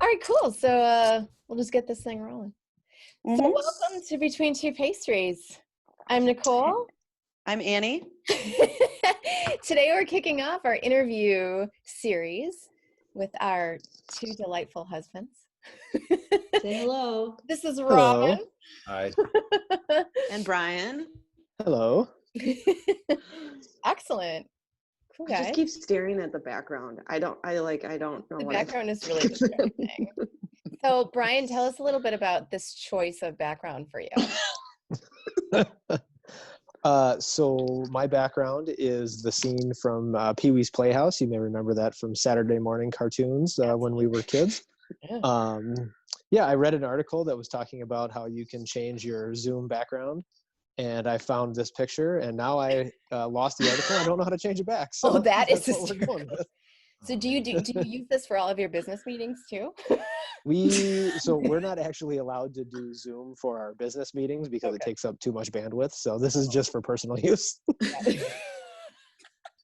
All right, cool. So we'll just get this thing rolling. So welcome to Between Two Pastries. I'm Nicole. I'm Annie. Today we're kicking off our interview series with our two delightful husbands. Say hello. This is Robin. Hi. And Brian. Hello. Excellent. Cool, guys. I just keep staring at the background. I don't know the what background is really distracting. So Brian, tell us a little bit about this choice of background for you. So my background is the scene from Pee-wee's Playhouse. You may remember that from Saturday morning cartoons when we were kids. Yeah. I read an article that was talking about how you can change your Zoom background. And I found this picture, and now I lost the article. I don't know how to change it back. So that is what we're going with. So do you use this for all of your business meetings too? So we're not actually allowed to do Zoom for our business meetings because it takes up too much bandwidth. So this is just for personal use.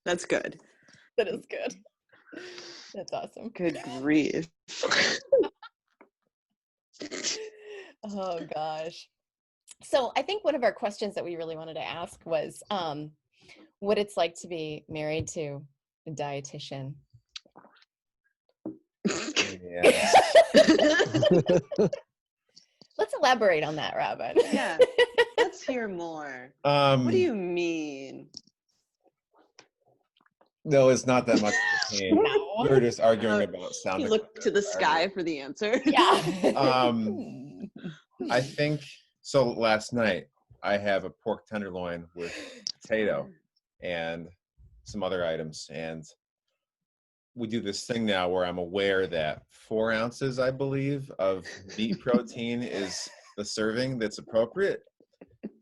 That's good. That is good. That's awesome. Good grief. Oh gosh. So I think one of our questions that we really wanted to ask was what it's like to be married to a dietitian. Yeah. Let's elaborate on that, Robin. Yeah. Let's hear more. What do you mean? No, it's not that much of a pain. No. We were just arguing about sound. You look to the sky for the answer. Yeah. I think so. Last night I have a pork tenderloin with potato and some other items, and we do this thing now where I'm aware that 4 ounces, I believe, of meat protein is the serving that's appropriate.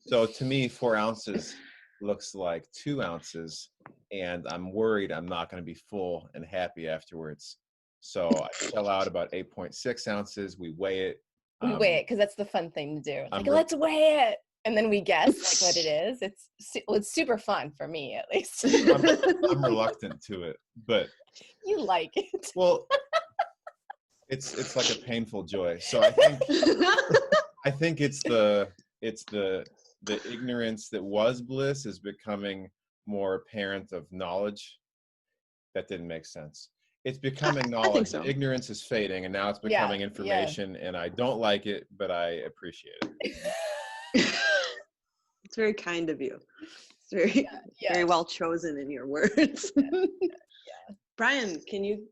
So to me, 4 ounces looks like 2 ounces, and I'm worried I'm not going to be full and happy afterwards. So I shell out about 8.6 ounces. We weigh it. We weigh it because that's the fun thing to do. It's like, let's weigh it. And then we guess like what it is. It's super fun for me, at least. I'm reluctant to it, but you like it. Well, it's like a painful joy. So I think it's the ignorance that was bliss is becoming more apparent of knowledge. That didn't make sense. It's becoming knowledge. I think so. Ignorance is fading, and now it's becoming information, and I don't like it, but I appreciate it. It's very kind of you. It's very well chosen in your words. Brian, can you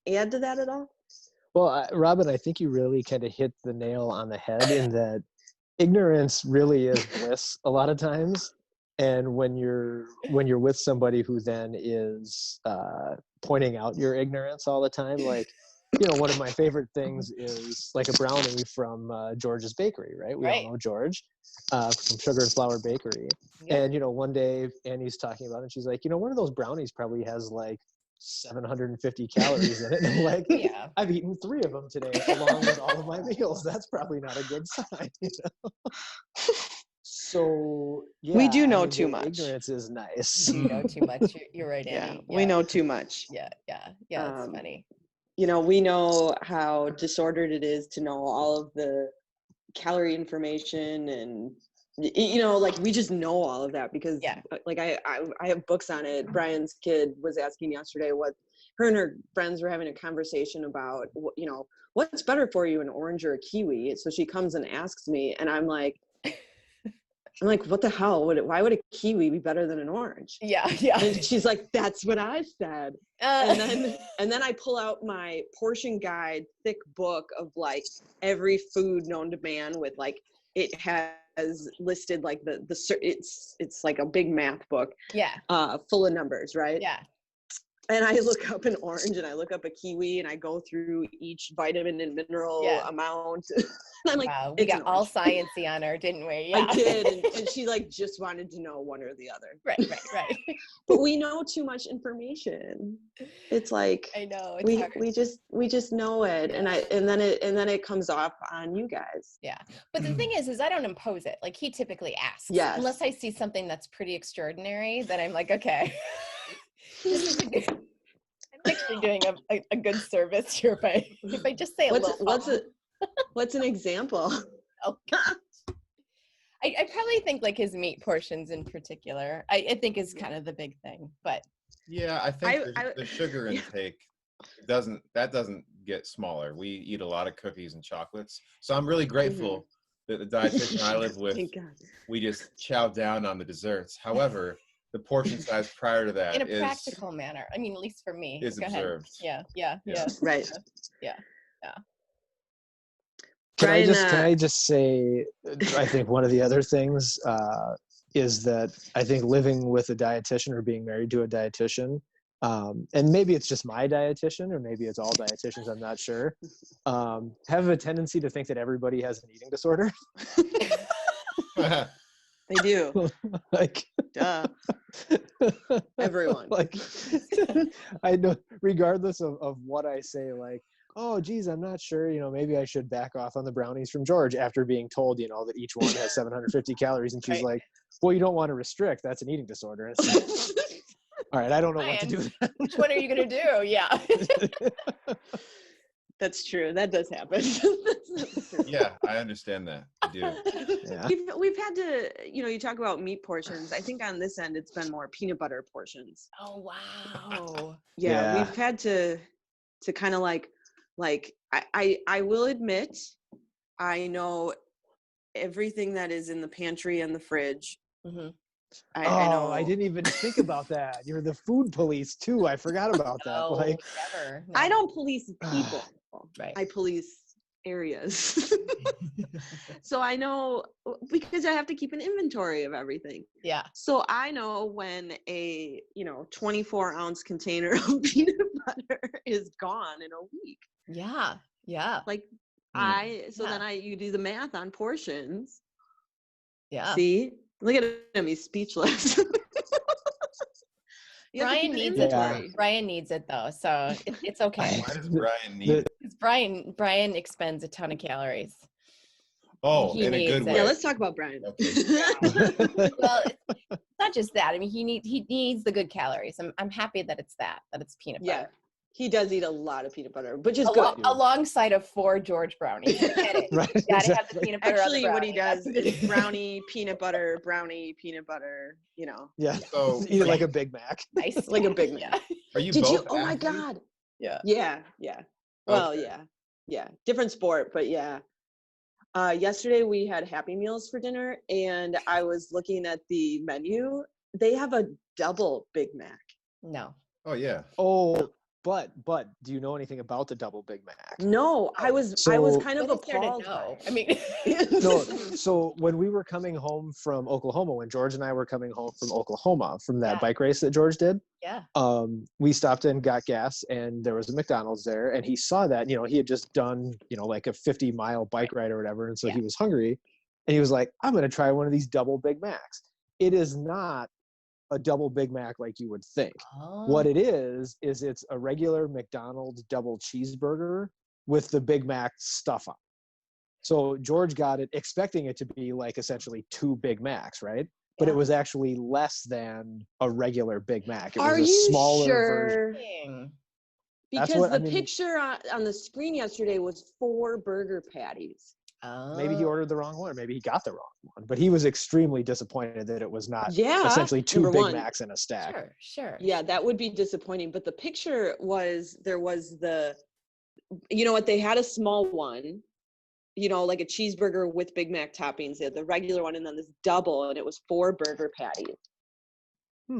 add to that at all? Well, Robin, I think you really kind of hit the nail on the head in that ignorance really is bliss a lot of times. And when you're with somebody who then is pointing out your ignorance all the time, like, one of my favorite things is like a brownie from George's Bakery, right? We all know George from Sugar and Flour Bakery. Yep. And, one day Annie's talking about it, and she's like, one of those brownies probably has like 750 calories in it. And I'm like, I've eaten 3 of them today along with all of my meals. That's probably not a good sign, So we do know too much. Ignorance is nice. You know too much. You're right, Annie. We know too much. Yeah. It's funny. We know how disordered it is to know all of the calorie information, and like we just know all of that because like I have books on it. Brian's kid was asking yesterday what her and her friends were having a conversation about, what's better for you, an orange or a kiwi? So she comes and asks me, and I'm like, what the hell? Why would a kiwi be better than an orange? Yeah. And she's like, that's what I said. And then I pull out my portion guide, thick book of like every food known to man with like, it has listed like it's like a big math book. Full of numbers, right? Yeah. And I look up an orange and I look up a kiwi and I go through each vitamin and mineral amount. And I'm like, wow, we got all sciencey on her, didn't we? Yeah. I did. And she like just wanted to know one or the other. Right. But we know too much information. It's like, I know. We just know it. And then it comes off on you guys. Yeah. But the thing is I don't impose it. Like he typically asks. Yes. Unless I see something that's pretty extraordinary, then I'm like, okay. This is a good. actually doing a good service here if I just say what's an example? Oh, I probably think like his meat portions in particular, I think is kind of the big thing. But yeah, I think the sugar intake doesn't get smaller. We eat a lot of cookies and chocolates, so I'm really grateful that the dietitian I live with, we just chow down on the desserts. However, the portion size prior to that in a practical manner, I mean, at least for me, is observed. Yeah. Right. Yeah. Can I just say, I think one of the other things is that I think living with a dietitian or being married to a dietitian, and maybe it's just my dietitian or maybe it's all dietitians, I'm not sure, have a tendency to think that everybody has an eating disorder. They do. Like, duh. Everyone. Like, I know, regardless of what I say, like, oh, geez, I'm not sure, maybe I should back off on the brownies from George after being told, that each one has 750 calories. And she's like, well, you don't want to restrict. That's an eating disorder. And it's like, all right, I don't know what to do. Which one are you going to do? Yeah. That's true. That does happen. Yeah, I understand that. I do. Yeah. We've had to, you talk about meat portions. I think on this end, it's been more peanut butter portions. Oh, wow. Yeah. We've had to kind of like I will admit, I know everything that is in the pantry and the fridge. Mm-hmm. I know. I didn't even think about that. You're the food police too. I forgot about that. No, like, never. No. I don't police people. Right. I police areas. So I know, because I have to keep an inventory of everything. Yeah. So I know when a 24-ounce container of peanut butter is gone in a week. Yeah. Yeah. Like then you do the math on portions. Yeah. See, look at him, he's speechless. Brian needs it. Brian needs it though, so it's okay. Why does Brian need it? Because Brian expends a ton of calories. Oh, in a good way. Yeah, let's talk about Brian. Okay. Well, it's not just that. I mean, he needs the good calories. I'm happy that it's peanut butter. Yeah, he does eat a lot of peanut butter, which is good. Alongside of 4 George brownies. Right, you gotta have the peanut butter. Actually, what he does is brownie, peanut butter, brownie, peanut butter. Yeah. So eat it like a Big Mac. Nice. Like a Big Mac. Are you Did both you? Oh my athletes? God. Yeah. Yeah. Well, Okay. yeah. Different sport, but yeah. Yesterday we had Happy Meals for dinner, and I was looking at the menu. They have a double Big Mac. No. Oh yeah. Oh, but do you know anything about the double Big Mac? No, I was kind of appalled. I mean, No. So when we were coming home from Oklahoma, when George and I were coming home from Oklahoma from that bike race that George did, we stopped in, got gas, and there was a McDonald's there, and he saw that, he had just done, like a 50-mile bike ride or whatever, and so he was hungry, and he was like, I'm going to try one of these double Big Macs. It is not a double Big Mac like you would think. What it is it's a regular McDonald's double cheeseburger with the Big Mac stuff on. So George got it expecting it to be like essentially 2 Big Macs, right? But it was actually less than a regular Big Mac. It was a smaller version. Because the picture on the screen yesterday was 4 burger patties. Maybe he ordered the wrong one. Maybe he got the wrong one. But he was extremely disappointed that it was not essentially 2 Big Macs in a stack. Sure. Yeah, that would be disappointing. But the picture was, there was they had a small one, like a cheeseburger with Big Mac toppings. They had the regular one and then this double, and it was 4 burger patties.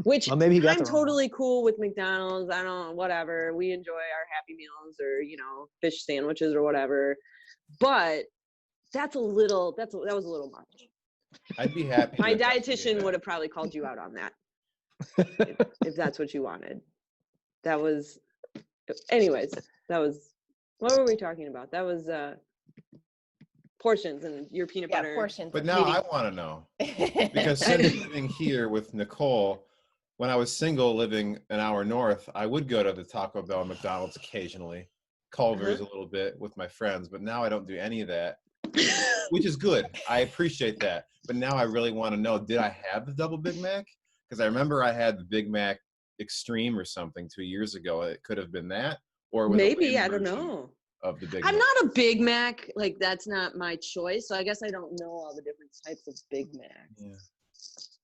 Which maybe he got I'm totally cool with McDonald's. I don't know, whatever. We enjoy our Happy Meals or, fish sandwiches or whatever. But that was a little much. I'd be happy. My dietitian would have probably called you out on that. if that's what you wanted. What were we talking about? That was portions and your peanut butter. Portions. But now I want to know, because since living here with Nicole, when I was single living an hour north, I would go to the Taco Bell, McDonald's occasionally, Culver's a little bit with my friends, but now I don't do any of that, which is good. I appreciate that. But now I really want to know, did I have the double Big Mac? Because I remember I had the Big Mac extreme or something 2 years ago, it could have been that, or it was maybe, a I don't version know. of the Big I'm Mac. not a Big Mac, like that's not my choice, so I guess I don't know all the different types of Big Macs.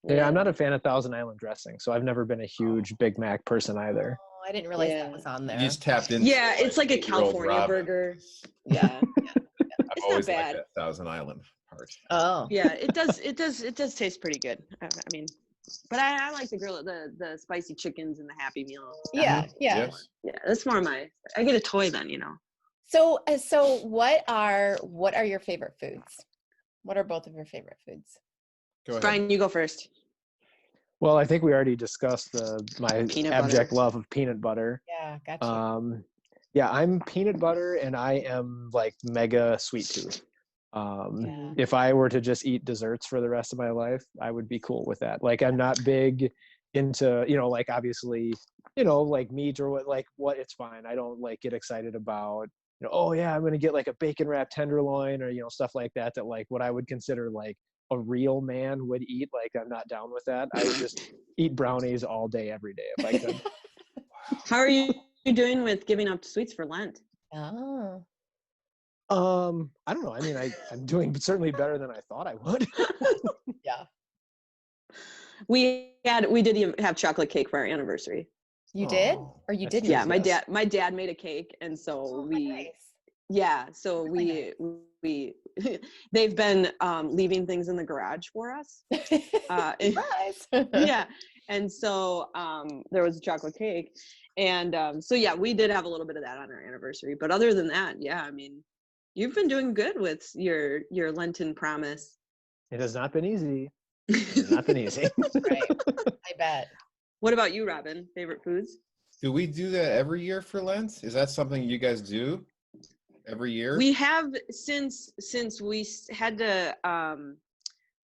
Yeah, I'm not a fan of Thousand Island dressing, so I've never been a huge Big Mac person either. Oh, I didn't realize that was on there. You just tapped into it's like a 8-year-old California Robin. burger. Yeah. I've It's always not liked bad. that Thousand Island part. Oh. Yeah, it does taste pretty good. I mean, but I like the spicy chickens and the Happy Meal. Yeah, yeah. Yes. Yeah, that's more I get a toy then, So what are your favorite foods? What are both of your favorite foods? Go ahead. Brian, you go first. Well, I think we already discussed my Peanut abject butter. love of peanut butter. Yeah, gotcha. Yeah, I'm peanut butter, and I am like mega sweet tooth. If I were to just eat desserts for the rest of my life, I would be cool with that. Like, I'm not big into, like, obviously, like meat or what it's fine. I don't like get excited about, oh yeah, I'm going to get like a bacon wrapped tenderloin or, stuff like that like what I would consider like a real man would eat. Like, I'm not down with that. I would just eat brownies all day, every day if I could. How are you doing with giving up sweets for Lent? Oh. I don't know. I mean, I'm doing certainly better than I thought I would. Yeah. We did have chocolate cake for our anniversary. You did? Or you didn't? Yeah, my dad made a cake, and so we they've been leaving things in the garage for us. Surprise. Yeah. And so there was a chocolate cake, and so yeah, we did have a little bit of that on our anniversary, but other than that, yeah, I mean, you've been doing good with your Lenten promise. It has not been easy. It has not been easy. Right. I bet. What about you, Robin? Favorite foods? Do we do that every year for Lent? Is that something you guys do every year? We have since we had to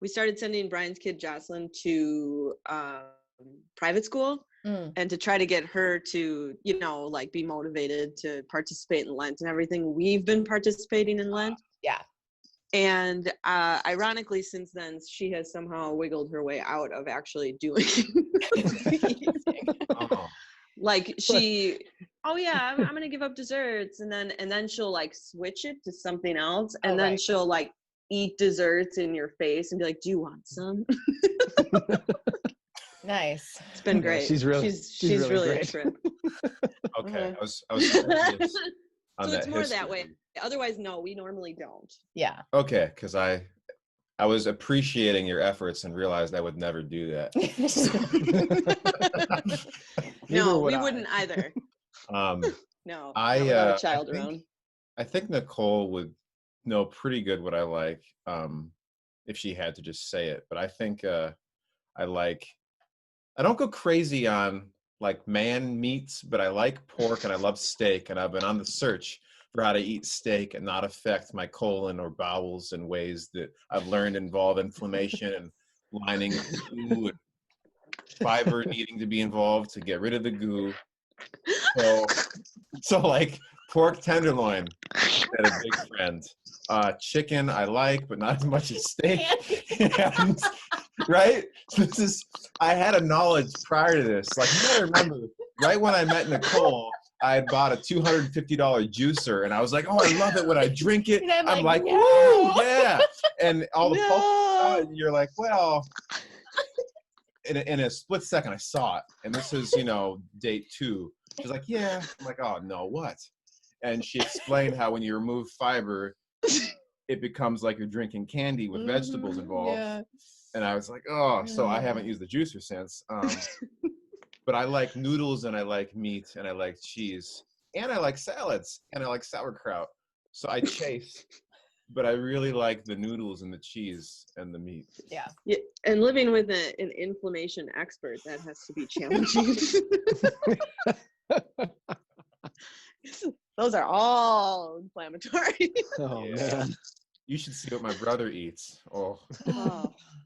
we started sending Brian's kid Jocelyn to private school, and to try to get her to like be motivated to participate in Lent and everything. We've been participating in Lent. Yeah. And ironically, since then, she has somehow wiggled her way out of actually doing like she, I'm gonna give up desserts, and then she'll like switch it to something else, and then she'll like eat desserts in your face and be like, "Do you want some?" Nice. It's been great. She's really a great. trip. Okay, I was curious on So that it's more history. that way. Otherwise, no, we normally don't. Yeah. Okay, because I was appreciating your efforts and realized I would never do that. No, we wouldn't either. No, I without a child around. I think Nicole would know pretty good what I like if she had to just say it. But I think I don't go crazy on like man meats, but I like pork and I love steak, and I've been on the search for how to eat steak and not affect my colon or bowels in ways that I've learned involve inflammation and lining of goo and fiber needing to be involved to get rid of the goo. So like pork tenderloin, had a big friend. Chicken I like, but not as much as steak. And, right? I had a knowledge prior to this. Like, you gotta remember, right when I met Nicole, I had bought a $250 juicer, and I was like, oh, I love it when I drink it. I'm like, no. woo, yeah. And all the pulp, and you're like, well, in a split second, I saw it. And this is, date 2. She's like, yeah. I'm like, oh, no, what? And she explained how when you remove fiber, it becomes like you're drinking candy with vegetables involved. Yeah. And I was like, oh, so I haven't used the juicer since. But I like noodles, and I like meat, and I like cheese, and I like salads, and I like sauerkraut. So I chase, but I really like the noodles and the cheese and the meat. Yeah. And living with an inflammation expert, that has to be challenging. Those are all inflammatory. Oh, man. You should see what my brother eats. Oh.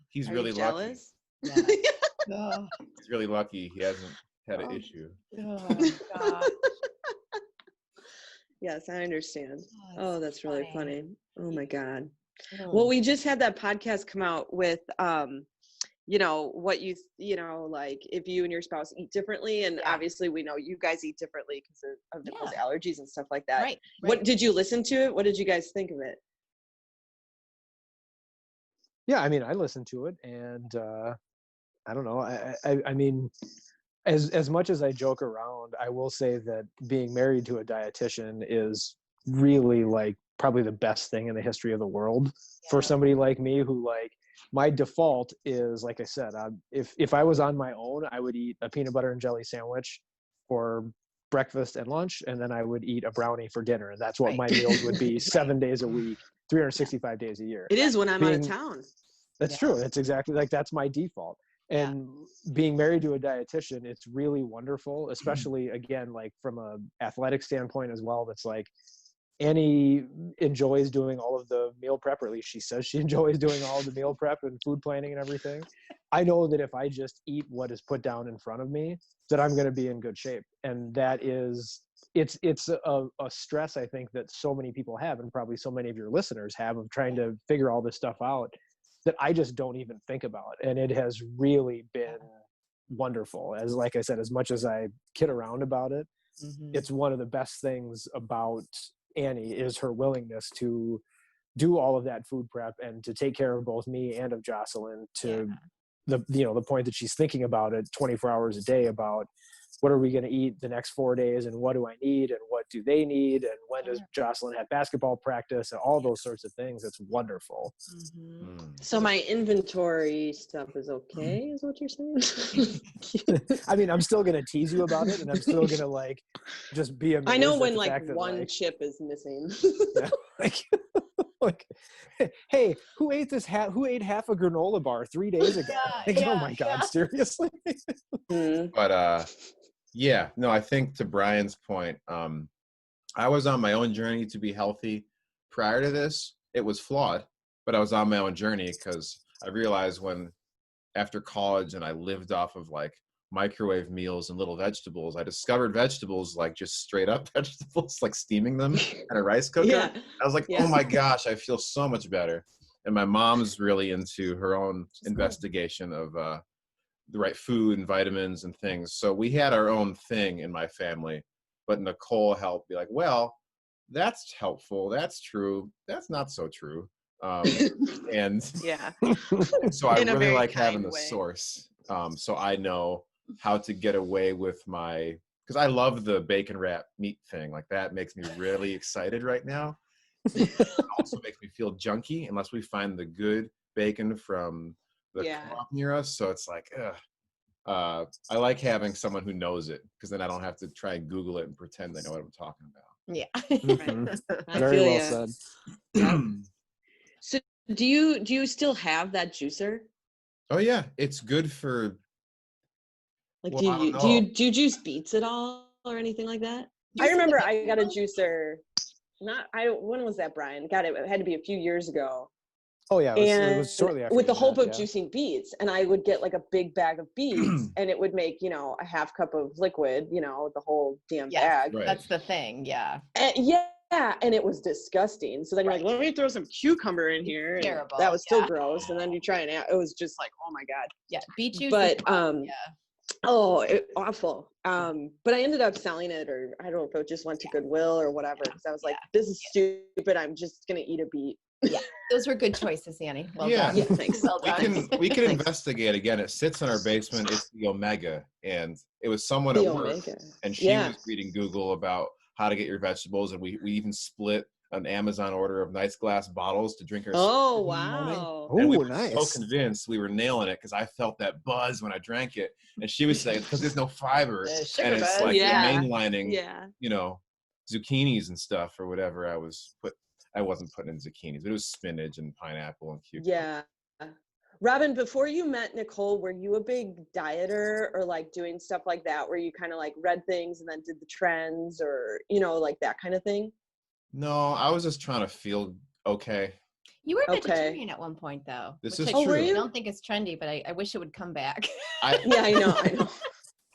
He's really lucky. Yeah. He's really lucky he hasn't had an issue. Oh, God. Yes, I understand. That's really funny. Oh my God. Oh. Well, we just had that podcast come out with you know, what you know, like if you and your spouse eat differently, and obviously we know you guys eat differently because of Nicole's allergies and stuff like that. Right. What did you listen to it? What did you guys think of it? Yeah, I mean, I listened to it, and I don't know. I mean, as much as I joke around, I will say that being married to a dietitian is really like probably the best thing in the history of the world for somebody like me who like my default is, like I said, if I was on my own, I would eat a peanut butter and jelly sandwich for breakfast and lunch, and then I would eat a brownie for dinner, and that's what my meals would be 7 days a week, 365 days a year. It is when I'm out of town. That's true. It's exactly like that's my default. And being married to a dietitian, it's really wonderful, especially again, like from a athletic standpoint as well. That's like Annie enjoys doing all of the meal prep, or at least she says she enjoys doing all of the meal prep and food planning and everything. I know that if I just eat what is put down in front of me, that I'm going to be in good shape. And that is, it's a stress, I think, that so many people have, and probably so many of your listeners have, of trying to figure all this stuff out, that I just don't even think about. And it has really been wonderful. As like I said, as much as I kid around about it, it's one of the best things about Annie is her willingness to do all of that food prep and to take care of both me and of Jocelyn, to the point that she's thinking about it 24 hours a day about what are we going to eat the next 4 days, and what do I need, and what do they need, and when does Jocelyn have basketball practice, and all those sorts of things. It's wonderful. So my inventory stuff is okay, is what you're saying? I mean, I'm still going to tease you about it, and I'm still going to like just be amazed. I know when at the like fact that, one like, chip is missing. like, hey, who ate half a granola bar 3 days ago? Oh my God, seriously? But yeah, no, I think to Brian's point, I was on my own journey to be healthy prior to this. It was flawed, but I was on my own journey because I realized after college and I lived off of like microwave meals and little vegetables, I discovered vegetables, like just straight up vegetables, like steaming them in a rice cooker. I was like, oh my gosh, I feel so much better. And my mom's really into her own investigation of the right food and vitamins and things. So we had our own thing in my family, but Nicole helped be like, well, that's helpful. That's true. That's not so true. And so I really like having the source. So I know how to get away with because I love the bacon wrap meat thing. Like that makes me really excited right now. It also makes me feel junky unless we find the good bacon from the co-op near us. So it's like, I like having someone who knows it, because then I don't have to try and Google it and pretend I know what I'm talking about. Yeah. Very well said. So do you still have that juicer? Oh yeah, it's good for. Like, do you juice beets at all or anything like that? I remember I got a juicer. When was that, Brian? God, it had to be a few years ago. Oh yeah, it was shortly after. With the hope of juicing beets, and I would get like a big bag of beets, and it would make a half cup of liquid, the whole damn bag. Right. That's the thing, And it was disgusting. So then you're like, let me throw some cucumber in here. And terrible. That was still gross. And then you try it was just like, oh my God. Yeah, beet juice. But awful. But I ended up selling it, or I don't know if it just went to Goodwill or whatever, because I was like, this is stupid. I'm just gonna eat a beet. Yeah, those were good choices, Annie. Well done. Yeah, thanks. Well done. We can investigate again. It sits in our basement. It's the Omega, and it was someone at work, and she was reading Google about how to get your vegetables, and we even split an Amazon order of nice glass bottles to drink our. Oh wow! And we were so convinced we were nailing it, because I felt that buzz when I drank it, and she was saying because there's no fiber, and it's like mainlining, zucchinis and stuff or whatever. I wasn't putting in zucchinis, but it was spinach and pineapple and cucumber. Yeah. Robin, before you met Nicole, were you a big dieter, or like doing stuff like that, where you kind of like read things and then did the trends, or, like that kind of thing? No, I was just trying to feel okay. You were vegetarian at one point, though. This is true. I don't think it's trendy, but I wish it would come back. I know.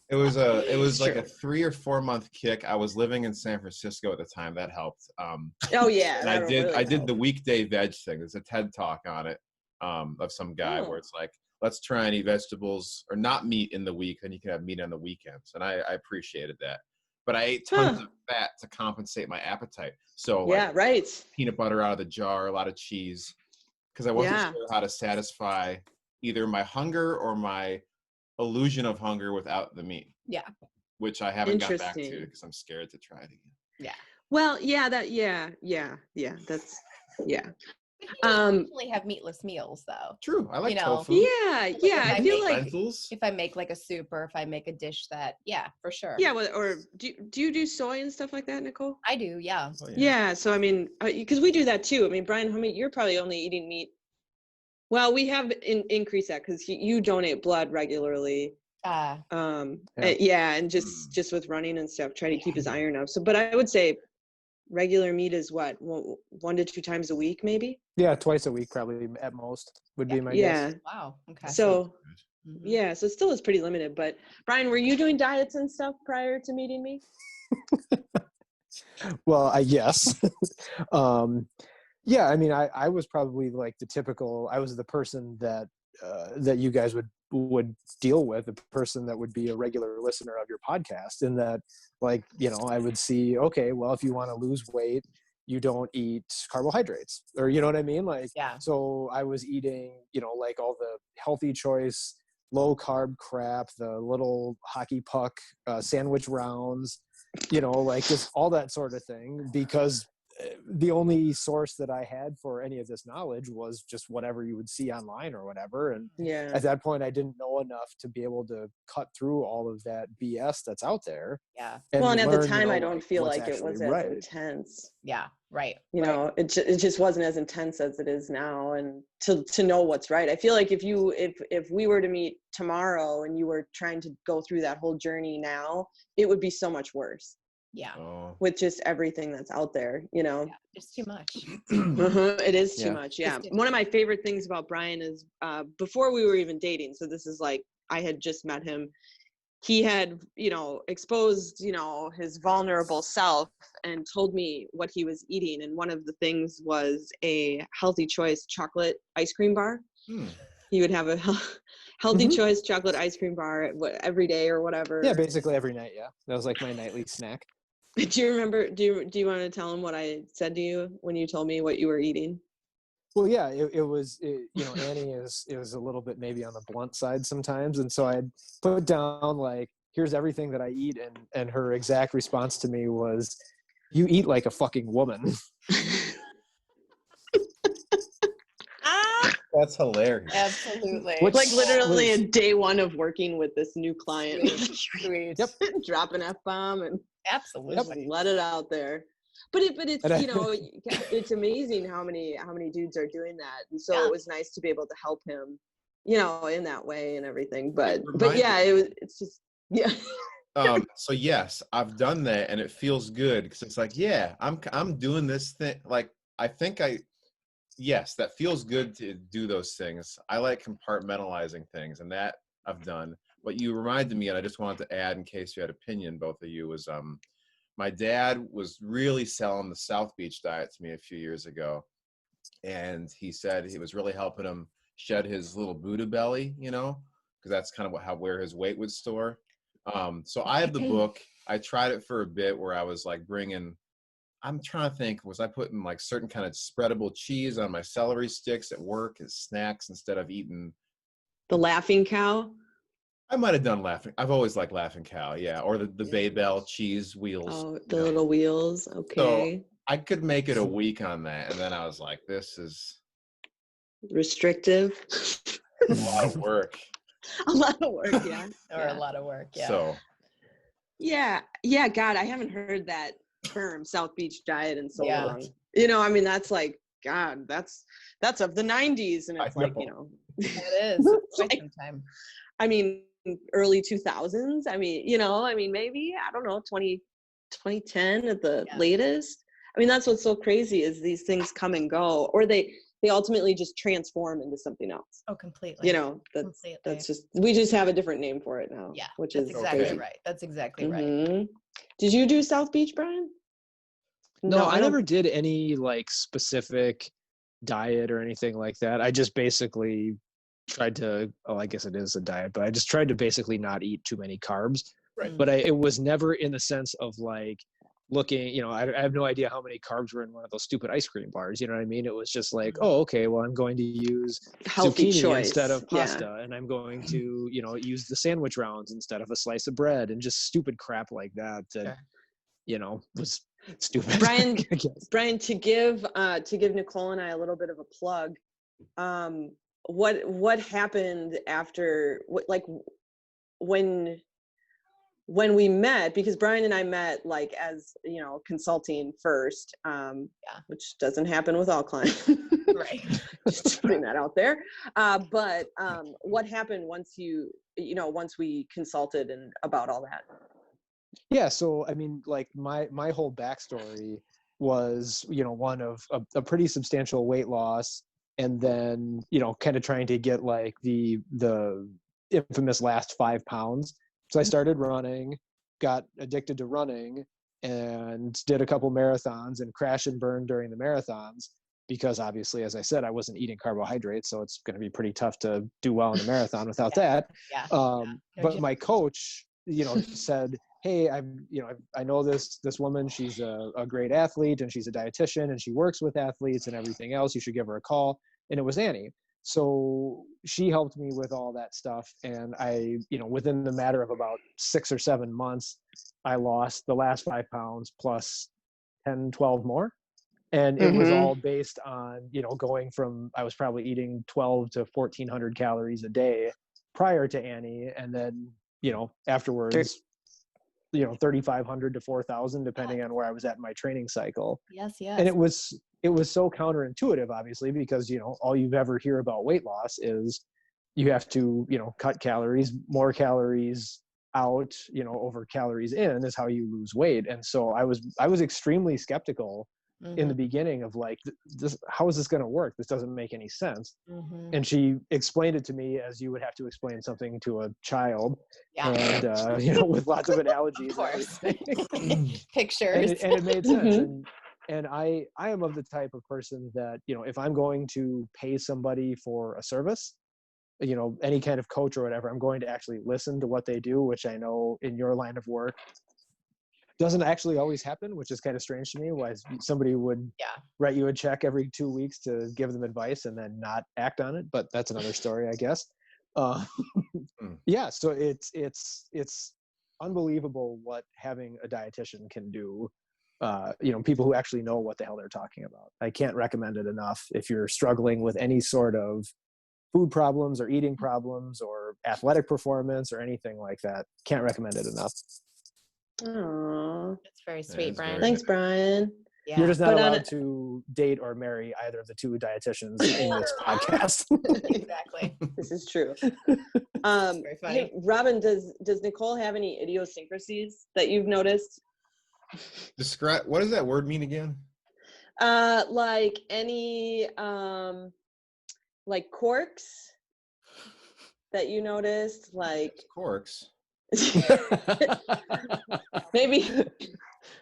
It was like a 3 or 4 month kick. I was living in San Francisco at the time. That helped. And I did the weekday veg thing. There's a TED talk on it of some guy where it's like, let's try and eat vegetables or not meat in the week, then you can have meat on the weekends. And I appreciated that. But I ate tons of fat to compensate my appetite. So yeah, right. Peanut butter out of the jar, a lot of cheese, because I wasn't sure how to satisfy either my hunger or my illusion of hunger without the meat. Yeah. Which I haven't got back to because I'm scared to try it again. Yeah. Well, yeah, that's But you usually have meatless meals, though. True, I like tofu. Yeah, yeah. I feel like lentils. If I make like a soup or if I make a dish that, for sure. Yeah, or do you do soy and stuff like that, Nicole? I do, yeah. Oh, Yeah. So I mean, because we do that too. I mean, Brian, you're probably only eating meat. Well, we have increased that because you donate blood regularly. And just with running and stuff, try to keep his iron up. So, but I would say regular meat is what 1 to 2 times a week, maybe. Yeah, twice a week probably at most would be my guess. Wow. Okay. So so it still is pretty limited. But Brian, were you doing diets and stuff prior to meeting me? Well, I guess. Yeah, I mean, I was probably like the typical. I was the person that you guys would deal with, a person that would be a regular listener of your podcast, in that, like, I would see, okay, well, if you want to lose weight, you don't eat carbohydrates, or you know what I mean? Like, so I was eating, like all the healthy choice, low carb crap, the little hockey puck sandwich rounds, like just all that sort of thing, because the only source that I had for any of this knowledge was just whatever you would see online or whatever. And at that point, I didn't know enough to be able to cut through all of that BS that's out there. Yeah. And at the time, I don't feel like it was as intense. Yeah. Right. It just wasn't as intense as it is now. And to know what's right. I feel like if we were to meet tomorrow and you were trying to go through that whole journey now, it would be so much worse. Yeah. With just everything that's out there, just too much. It is too much. Yeah. One of my favorite things about Brian is before we were even dating, so this is like I had just met him, he had exposed his vulnerable self and told me what he was eating, and one of the things was a healthy choice chocolate ice cream bar. He would have a healthy choice chocolate ice cream bar every day or whatever. Yeah, basically every night. Yeah, that was like my nightly snack. Do you remember? Do you want to tell him what I said to you when you told me what you were eating? Well, yeah, it was Annie is a little bit maybe on the blunt side sometimes, and so I'd put down like, here's everything that I eat, and her exact response to me was, "You eat like a fucking woman." That's hilarious. Absolutely. Like literally a day one of working with this new client. Sweet. Yep. Drop an F-bomb and absolutely let it out there. But it's it's amazing how many dudes are doing that. And so it was nice to be able to help him, in that way and everything. But yeah, it's just So yes, I've done that and it feels good because it's like, I'm doing this thing. Like, I think yes, that feels good to do those things. I like compartmentalizing things, and that I've done. But you reminded me, and I just wanted to add in case you had opinion, both of you, was my dad was really selling the South Beach diet to me a few years ago. And he said it was really helping him shed his little Buddha belly, because that's kind of where his weight would store. So I have the book. I tried it for a bit where I was like I'm trying to think, was I putting like certain kind of spreadable cheese on my celery sticks at work as snacks instead of eating the Laughing Cow? I might have done Laughing. I've always liked Laughing Cow, yeah, or the Baybell cheese wheels. Oh, the little wheels. Okay. So I could make it a week on that, and then I was like, this is restrictive. A lot of work. A lot of work, yeah. A lot of work, yeah. So. Yeah. God, I haven't heard that term South Beach diet in so long. That's like, God, that's of the 90s, and it's like, it is. Like, I mean, early 2000s. I mean, maybe, I don't know, 2010 at the latest. I mean, that's what's so crazy is these things come and go, or they ultimately just transform into something else. Oh, completely. That's just, we just have a different name for it now. Yeah, which is exactly crazy. right. That's exactly right. Did you do South Beach, Brian? No, I never did any like specific diet or anything like that. I just basically tried to, oh, I guess it is a diet, but I just tried to basically not eat too many carbs. Right. But it was never in the sense of like looking, you know, I have no idea how many carbs were in one of those stupid ice cream bars. You know what I mean? It was just like, oh, okay, well, I'm going to use Healthy zucchini choice. instead of Yeah. pasta, and I'm going to, you know, use the sandwich rounds instead of a slice of bread, and just stupid crap like that. That you know, was stupid. Brian, to give Nicole and I a little bit of a plug, what happened after, like when we met, because Brian and I met like as, you know, consulting first, which doesn't happen with all clients. Right. Just putting that out there. But what happened once once we consulted and about all that? Yeah, so I mean, like my whole backstory was, you know, one of a pretty substantial weight loss, and then, you know, kind of trying to get like the infamous last 5 pounds. So I started running, got addicted to running, and did a couple marathons and crash and burn during the marathons, because obviously, as I said, I wasn't eating carbohydrates, so it's going to be pretty tough to do well in a marathon without that. But my coach, you know, said, hey, I know this woman, she's a great athlete, and she's a dietitian, and she works with athletes and everything else. You should give her a call. And it was Annie. So she helped me with all that stuff. And I, you know, within the matter of about 6 or 7 months, I lost the last 5 pounds plus 10, 12 more. And it was all based on, you know, going from, I was probably eating 12 to 1,400 calories a day prior to Annie. And then, you know, afterwards, you know, 3,500 to 4,000, depending on where I was at in my training cycle. Yes. And it was so counterintuitive, obviously, because, you know, all you ever hear about weight loss is you have to, you know, cut calories, more calories out, you know, over calories in is how you lose weight. And so I was extremely skeptical in the beginning of like, this, how is this going to work? This doesn't make any sense. And she explained it to me as you would have to explain something to a child, and you know, with lots of analogies, of course. and Pictures, and it made sense. And I am of the type of person that, you know, if I'm going to pay somebody for a service, you know, any kind of coach or whatever, I'm going to actually listen to what they do, which I know in your line of work doesn't actually always happen, which is kind of strange to me. Why somebody would write you a check every 2 weeks to give them advice and then not act on it, but that's another story, I guess. Yeah, so it's unbelievable what having a dietitian can do. You know, people who actually know what the hell they're talking about. I can't recommend it enough if you're struggling with any sort of food problems or eating problems or athletic performance or anything like that. Can't recommend it enough. Oh, that's very sweet, Brian. Thanks, Brian. Yeah. You're just not allowed to date or marry either of the two dietitians in this podcast. Exactly. This is true. Very funny. Hey, Robin, does Nicole have any idiosyncrasies that you've noticed? Describe, what does that word mean again? Like any like quirks that you noticed, like Corks. maybe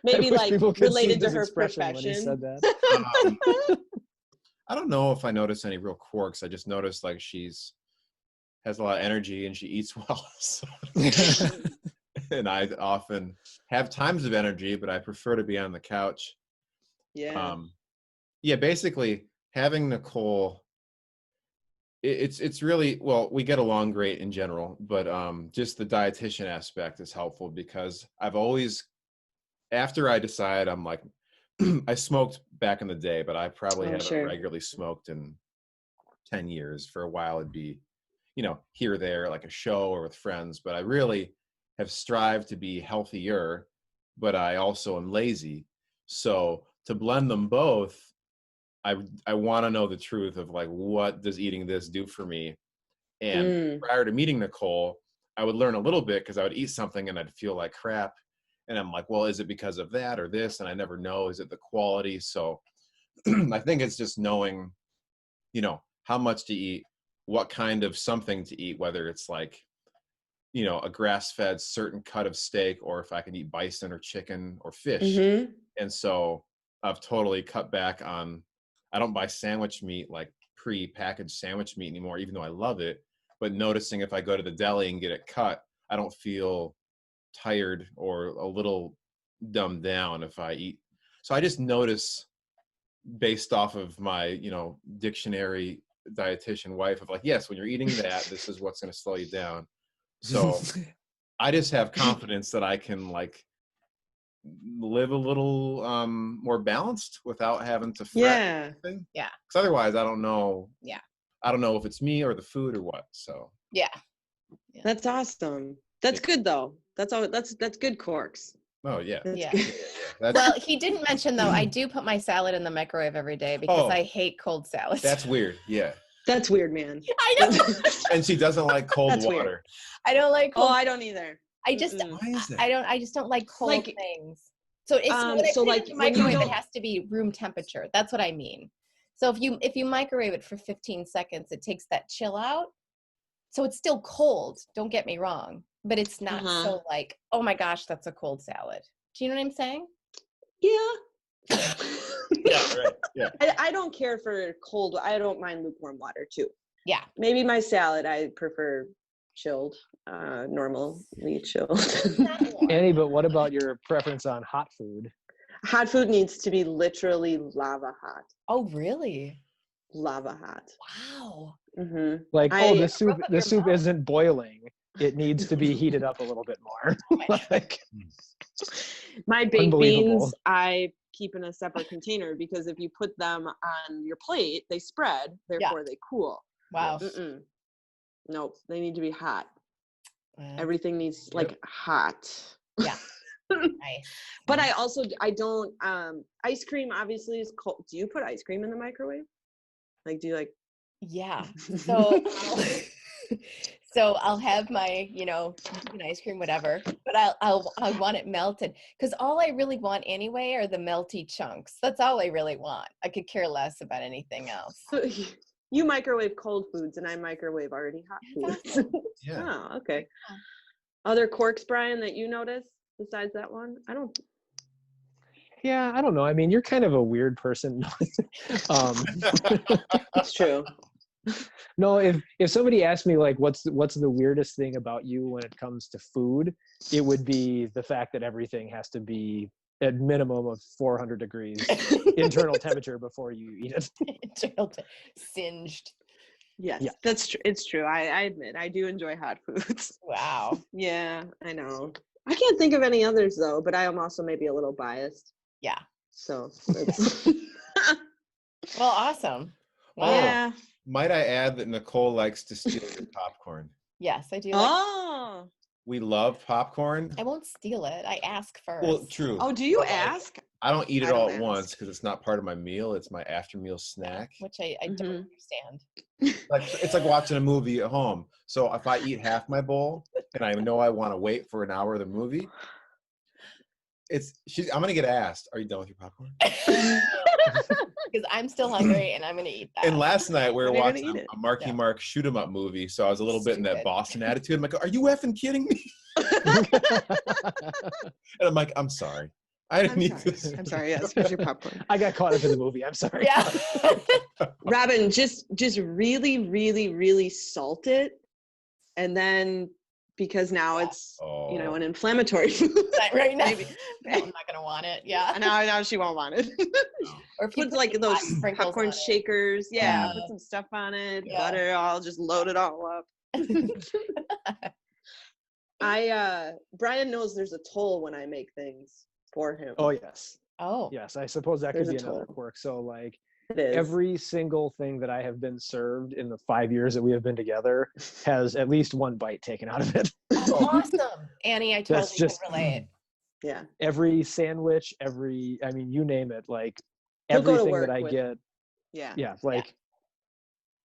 like related to her profession. Said that. I don't know if I noticed any real quirks. I just noticed like has a lot of energy and she eats well. So. And I often have times of energy, but I prefer to be on the couch. Yeah. Yeah, basically having Nicole, it's really, well, we get along great in general, but just the dietitian aspect is helpful because I've always, after I decide, I'm like, I smoked back in the day, but I probably haven't regularly smoked in 10 years. For a while it'd be, you know, here or there, like a show or with friends, but I really have strived to be healthier, but I also am lazy. So to blend them both, I want to know the truth of like, what does eating this do for me? And prior to meeting Nicole, I would learn a little bit because I would eat something and I'd feel like crap. And I'm like, well, is it because of that or this? And I never know, is it the quality? So I think it's just knowing, you know, how much to eat, what kind of something to eat, whether it's like, you know, a grass-fed certain cut of steak, or if I can eat bison or chicken or fish. And so I've totally cut back on, I don't buy sandwich meat like pre-packaged sandwich meat anymore, even though I love it. But noticing if I go to the deli and get it cut, I don't feel tired or a little dumbed down if I eat. So I just notice, based off of my, you know, dictionary dietitian wife, of like, yes, when you're eating that, this is what's going to slow you down. So I just have confidence that I can like live a little more balanced without having to fret. Yeah. Because otherwise, I don't know. Yeah. I don't know if it's me or the food or what. So yeah. That's awesome. That's good though. That's good, Corks. Oh yeah. Yeah. That's, Well, he didn't mention though, I do put my salad in the microwave every day because I hate cold salads. that's weird. Yeah. That's weird, man. I know. And she doesn't like cold That's water. weird. I don't like cold. Oh, I don't either. I just Why is that? I just don't like cold Like, things. So it's when I so put it like in the when you microwave, it don't- has to be room temperature. That's what I mean. So if you microwave it for 15 seconds, it takes that chill out. So it's still cold, don't get me wrong, but it's not so like, oh my gosh, that's a cold salad. Do you know what I'm saying? Yeah. Yeah, right. Yeah. I don't care for cold. I don't mind lukewarm water too. Yeah. Maybe my salad, I prefer chilled, normally chilled. Annie, but what about your preference on hot food? Hot food needs to be literally lava hot. Oh, really? Lava hot. Wow. Mm-hmm. Like, the soup up your mouth. isn't boiling. It needs to be heated up a little bit more. Like, My baked Unbelievable. beans, I keep in a separate container because if you put them on your plate, they spread, therefore they cool. Wow. Mm-mm. Nope, they need to be hot. Wow. Everything needs like hot. Yeah. Nice. But I don't ice cream obviously is cold. Do you put ice cream in the microwave? Like, do you like? Yeah. So so I'll have my, you know, ice cream, whatever, but I want it melted because all I really want anyway are the melty chunks. That's all I really want. I could care less about anything else. So you microwave cold foods and I microwave already hot foods. Yeah. Oh, okay. Other quirks, Brian, that you notice besides that one? I don't. yeah, I don't know. I mean, you're kind of a weird person. It's true. No, if somebody asked me like what's the weirdest thing about you when it comes to food, it would be the fact that everything has to be at minimum of 400 degrees internal temperature before you eat it. Singed. Yes, Yeah. that's true. It's true. I admit I do enjoy hot foods. Wow. Yeah, I know. I can't think of any others though, but I am also maybe a little biased. Yeah. So it's Well, awesome. Wow. yeah. Might I add that Nicole likes to steal your popcorn? Yes, I do. Oh. We love popcorn. I won't steal it. I ask first. Well, true. Oh, do you But, like, ask? I don't eat it I all don't at once ask. because it's not part of my meal. It's my after meal snack. Which I don't understand. Like it's like watching a movie at home. So if I eat half my bowl and I know I want to wait for an hour of the movie, I'm gonna get asked, "Are you done with your popcorn?" Because I'm still hungry and I'm going to eat that. And last night we were But you're gonna watching eat it. a Marky Mark shoot 'em up movie, so I was a little bit in that Stupid. Boston attitude. I'm like, "Are you effing kidding me?" And I'm like, "I'm sorry, I didn't need this." I'm sorry. Yes, here's your popcorn. I got caught up in the movie. I'm sorry. Yeah. Robin, just really, really, really salt it, and then because now it's an inflammatory food. Right now, Maybe. I'm not going to want it. Yeah. And now she won't want it. Or if you Put put like some those hot sprinkles popcorn on it. shakers. Yeah, Yeah. put some stuff on it, Yeah. butter. I'll just load it all up. Brian knows there's a toll when I make things for him. Oh yes. Oh. Yes, I suppose that There's could a be another toll. quirk. So like It is. every single thing that I have been served in the 5 years that we have been together has at least one bite taken out of it. Oh, awesome. Annie, I totally just- can relate. Yeah. Every sandwich, you name it, like He'll go to everything work that I with- get. Yeah. Yeah, like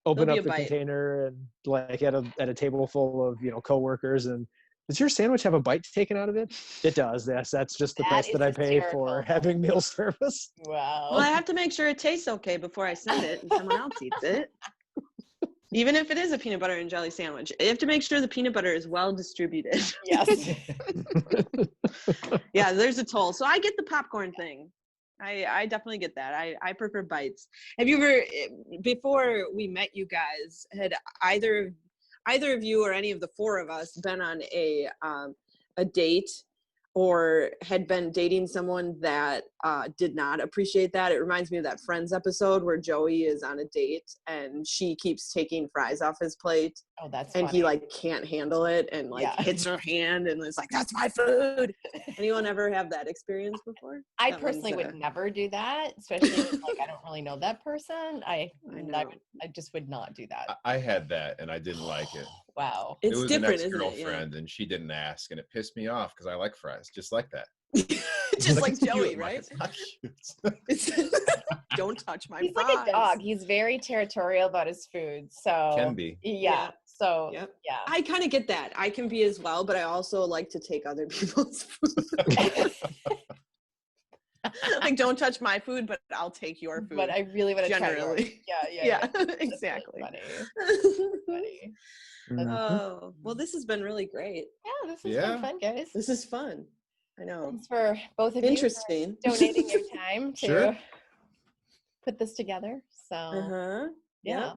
open There'll be up a the bite. container and like at a table full of, coworkers and does your sandwich have a bite taken out of it? It does. That's just the That price is that I pay hysterical. for having meal service. Wow. Well, I have to make sure it tastes okay before I send it and someone else eats it. Even if it is a peanut butter and jelly sandwich, you have to make sure the peanut butter is well distributed. Yes. Yeah, there's a toll. So I get the popcorn thing. I definitely get that. I prefer bites. Have you ever, before we met you guys, had either of you or any of the four of us been on a date or had been dating someone that did not appreciate that? It reminds me of that Friends episode where Joey is on a date and she keeps taking fries off his plate. Oh, that's and funny. he like can't handle it and like hits her hand and it's like, that's my food. Anyone ever have that experience before? I personally would never do that, especially if, like, I don't really know that person. I just would not do that. I had that and I didn't like it. Wow. It's it was different, an isn't it? ex-girlfriend and she didn't ask and it pissed me off because I like fries just like that. Just like It's Joey, cute. right? It's not cute. Don't touch my He's fries. like a dog. He's very territorial about his food. So Can be. Yeah. So Yep. yeah. I kind of get that. I can be as well, but I also like to take other people's food. Like, don't touch my food, but I'll take your food. But I really want to try yours. Generally. Yeah. Exactly. Funny. Oh, well, this has been really great. Yeah, this has been fun, guys. This is fun. I know. Thanks for both of Interesting. you for donating your time to Sure. put this together. So Yeah.